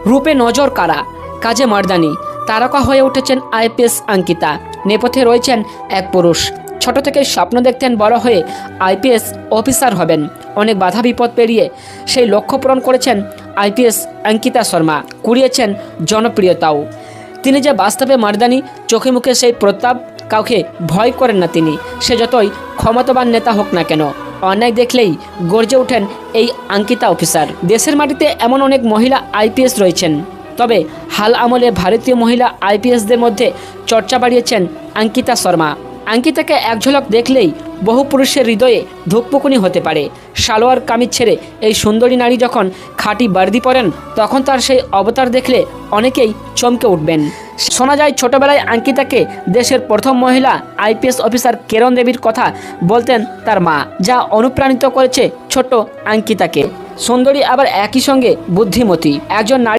রূপে নজর কারা, কাজে মারদানি, তারকা হয়ে উঠেছেন আইপিএস অঙ্কিতা। নেপথ্যে রয়েছেন এক পুরুষ, ছোট থেকে স্বপ্ন দেখতেন বড় হয়ে আইপিএস অফিসার হবেন। অনেক বাধা বিপদ পেরিয়ে সেই লক্ষ্য পূরণ করেছেন আইপিএস অঙ্কিতা শর্মা, কুড়িয়েছেন জনপ্রিয়তাও। তিনি যে বাস্তবে মারদানি, চোখে মুখে সেই প্রতাপ, কাউকে ভয় করেন না তিনি। সে যতই ক্ষমতাবান নেতা হোক না কেন, অন্যায় দেখলেই গর্জে ওঠেন এই অঙ্কিতা অফিসার। দেশের মাটিতে এমন অনেক মহিলা আইপিএস রয়েছেন, তবে হাল আমলে ভারতীয় মহিলা আইপিএসদের মধ্যে চর্চা বাড়িয়েছেন অঙ্কিতা শর্মা। অঙ্কিতাকে এক ঝলক দেখলেই বহু পুরুষের হৃদয়ে ধুকপুকুনি হতে পারে। সালোয়ার কামিজ ছেড়ে এই সুন্দরী নারী যখন খাঁটি বর্দি পরেন, তখন তার সেই অবতার দেখলে অনেকেই চমকে উঠবেন। শোনা যায় ছোটবেলায় অঙ্কিতাকে দেশের প্রথম মহিলা আইপিএস অফিসার কিরণ দেবীর কথা বলতেন তার মা, যা অনুপ্রাণিত করেছে ছোট্ট অঙ্কিতাকে। সুন্দরী আবার একই সঙ্গে বুদ্ধিমতী একজন নারী।